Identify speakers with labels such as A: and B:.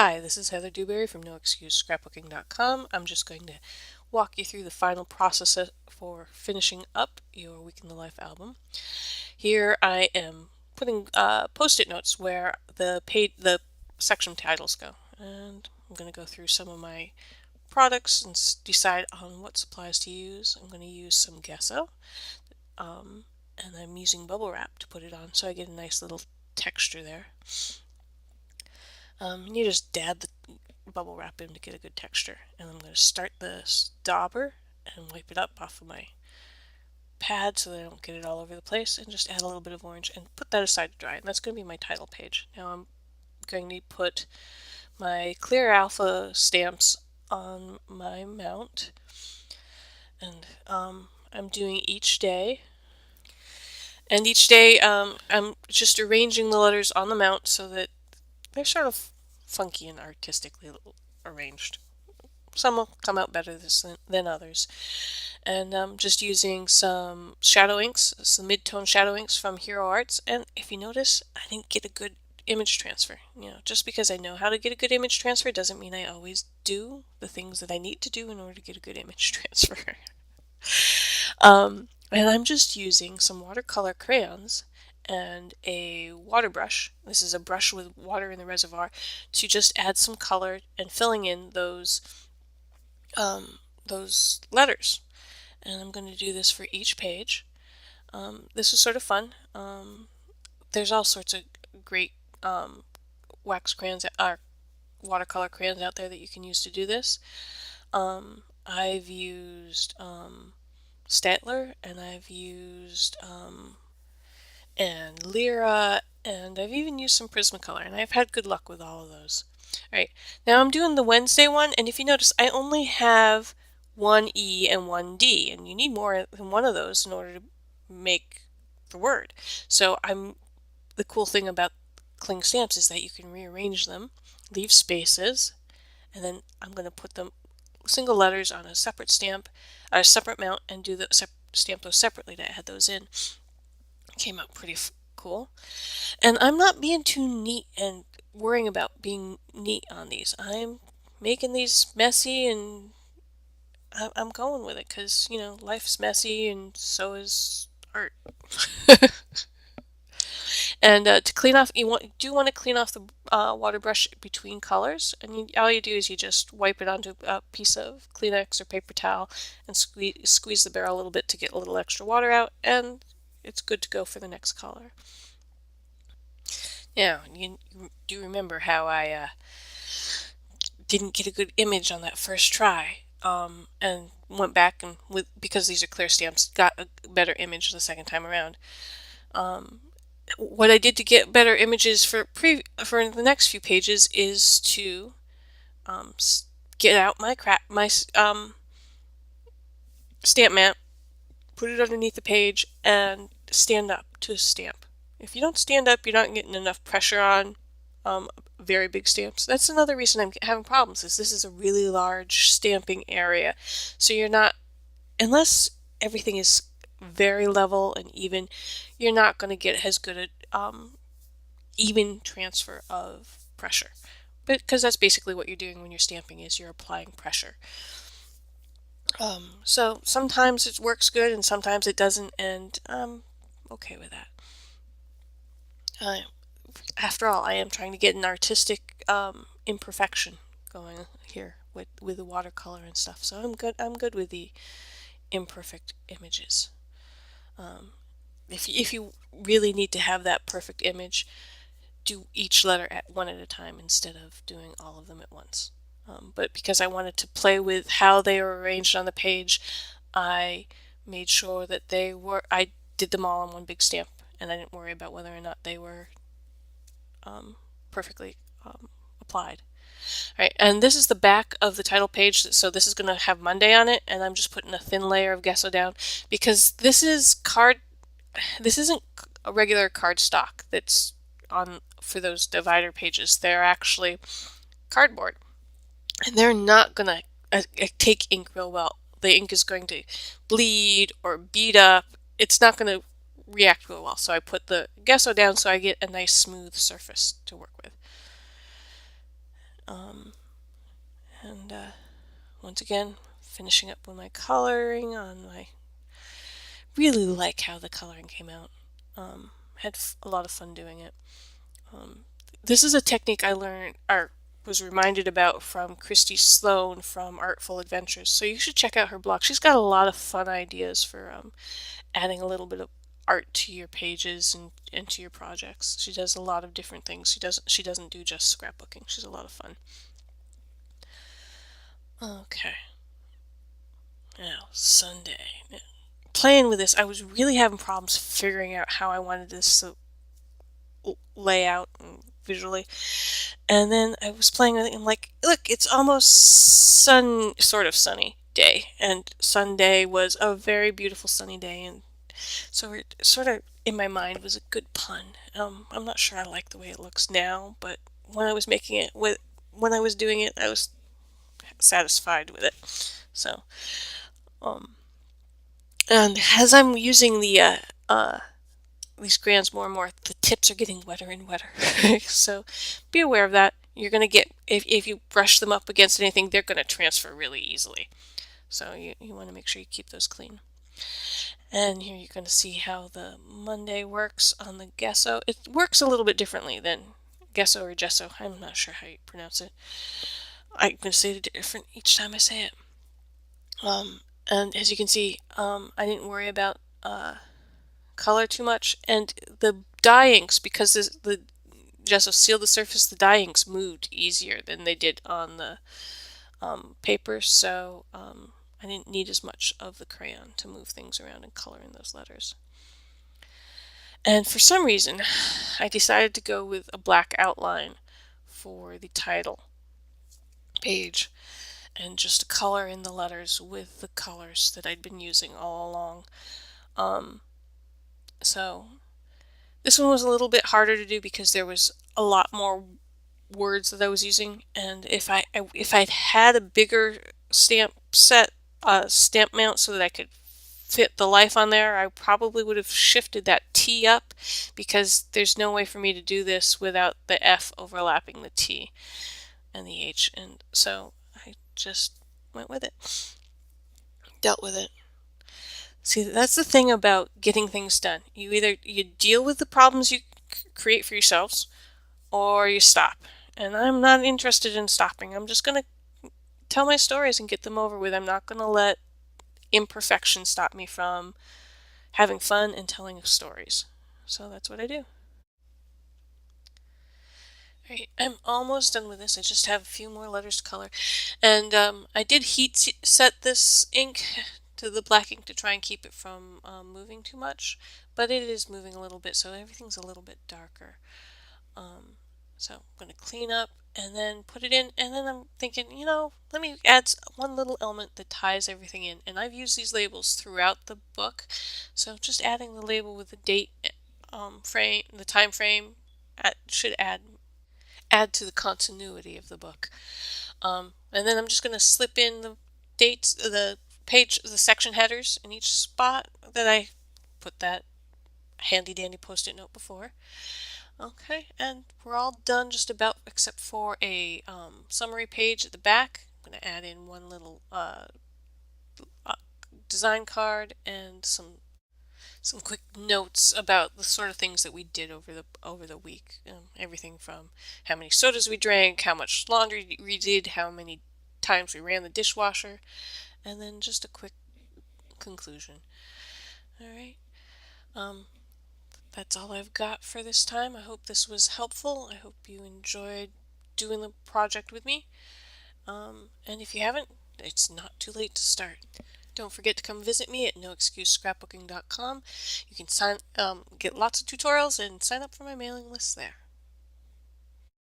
A: Hi, this is Heather Dewberry from NoExcuseScrapbooking.com. I'm just going to walk you through the final process for finishing up your Week in the Life album. Here I am putting post-it notes where the section titles go, and I'm going to go through some of my products and decide on what supplies to use. I'm going to use some gesso, and I'm using bubble wrap to put it on so I get a nice little texture there. You just dab the bubble wrap in to get a good texture. And I'm going to start the dauber and wipe it up off of my pad so that I don't get it all over the place, and just add a little bit of orange and put that aside to dry. And that's going to be my title page. Now I'm going to put my clear alpha stamps on my mount, and I'm doing each day. And each day I'm just arranging the letters on the mount so that they're sort of funky and artistically arranged. Some will come out better than others. And I'm just using some shadow inks, some mid-tone shadow inks from Hero Arts. And if you notice, I didn't get a good image transfer. Just because I know how to get a good image transfer doesn't mean I always do the things that I need to do in order to get a good image transfer. And I'm just using some watercolor crayons and a water brush. This is a brush with water in the reservoir to just add some color and filling in those letters. And I'm going to do this for each page. This is sort of fun. There's all sorts of great wax crayons or watercolor crayons out there that you can use to do this. I've used Statler, and I've used and Lyra, and I've even used some Prismacolor, and I've had good luck with all of those. Alright, now I'm doing the Wednesday one, and if you notice, I only have one E and one D, and you need more than one of those in order to make the word. So the cool thing about cling stamps is that you can rearrange them, leave spaces, and then I'm going to put them single letters on a separate stamp, a separate mount, and do the stamp those separately to add those in. Came out pretty cool. And I'm not being too neat and worrying about being neat on these. I'm making these messy, and I'm going with it because, life's messy and so is art. And to clean off, you want to clean off the water brush between colors, and all you do is you just wipe it onto a piece of Kleenex or paper towel and squeeze the barrel a little bit to get a little extra water out, and it's good to go for the next color. Now, you do remember how I didn't get a good image on that first try, and went back and because these are clear stamps, got a better image the second time around. What I did to get better images for the next few pages is to get out my stamp mat, put it underneath the page, and stand up to stamp. If you don't stand up, you're not getting enough pressure on very big stamps. That's another reason I'm having problems, is this is a really large stamping area. So you're not, unless everything is very level and even, you're not going to get as good a even transfer of pressure. Because that's basically what you're doing when you're stamping, is you're applying pressure. So sometimes it works good and sometimes it doesn't, and I'm okay with that. After all, I am trying to get an artistic imperfection going here with the watercolor and stuff. So I'm good with the imperfect images. If you really need to have that perfect image, do each letter one at a time instead of doing all of them at once. But because I wanted to play with how they were arranged on the page, I made sure that I did them all on one big stamp, and I didn't worry about whether or not they were perfectly applied. Alright, and this is the back of the title page, so this is going to have Monday on it, and I'm just putting a thin layer of gesso down because this isn't a regular cardstock that's on for those divider pages. They're actually cardboard, and they're not going to take ink real well. The ink is going to bleed or bead up. It's not going to react real well, so I put the gesso down so I get a nice smooth surface to work with. And once again, finishing up with my coloring on my. Really like how the coloring came out. Had a lot of fun doing it. This is a technique I learned or was reminded about from Christy Sloan from Artful Adventures. So you should check out her blog. She's got a lot of fun ideas for adding a little bit of art to your pages and to your projects. She does a lot of different things. She doesn't do just scrapbooking. She's a lot of fun. Okay. Now, Sunday. Playing with this, I was really having problems figuring out how I wanted this to lay out and visually. And then I was playing with it and like, look, it's almost sort of sunny day. And Sunday was a very beautiful sunny day. And so it sort of, in my mind, was a good pun. I'm not sure I like the way it looks now, but when I was making it, when I was doing it, I was satisfied with it. So, um, and as I'm using these crayons more and more, the tips are getting wetter and wetter. So be aware of that. You're going to get, if you brush them up against anything, they're going to transfer really easily. So you want to make sure you keep those clean. And here you're going to see how the Monday works on the gesso. It works a little bit differently than gesso or gesso. I'm not sure how you pronounce it. I'm going to say it different each time I say it. And as you can see, I didn't worry about color too much, and the dye inks, because the gesso sealed the surface, the dye inks moved easier than they did on the paper, so I didn't need as much of the crayon to move things around and color in those letters. And for some reason, I decided to go with a black outline for the title page and just color in the letters with the colors that I'd been using all along. So this one was a little bit harder to do because there was a lot more words that I was using, and if I'd had a bigger stamp mount so that I could fit the life on there, I probably would have shifted that T up, because there's no way for me to do this without the F overlapping the T and the H, and so I just went with it, dealt with it. See, that's the thing about getting things done. You deal with the problems you create for yourselves, or you stop. And I'm not interested in stopping. I'm just going to tell my stories and get them over with. I'm not going to let imperfection stop me from having fun and telling stories. So that's what I do. Alright, I'm almost done with this. I just have a few more letters to color. And I did heat set this ink to the black ink to try and keep it from moving too much, but it is moving a little bit, so everything's a little bit darker. So I'm going to clean up and then put it in, and then I'm thinking, let me add one little element that ties everything in. And I've used these labels throughout the book, so just adding the label with the date frame, the time frame, should add to the continuity of the book. And then I'm just going to slip in the dates, the section headers in each spot that I put that handy dandy post-it note before. Okay, and we're all done just about, except for a summary page at the back. I'm going to add in one little design card and some quick notes about the sort of things that we did over the week. Everything from how many sodas we drank, how much laundry we did, how many times we ran the dishwasher, and then just a quick conclusion. All right. That's all I've got for this time. I hope this was helpful. I hope you enjoyed doing the project with me. And if you haven't, it's not too late to start. Don't forget to come visit me at noexcusescrapbooking.com. You can get lots of tutorials and sign up for my mailing list there.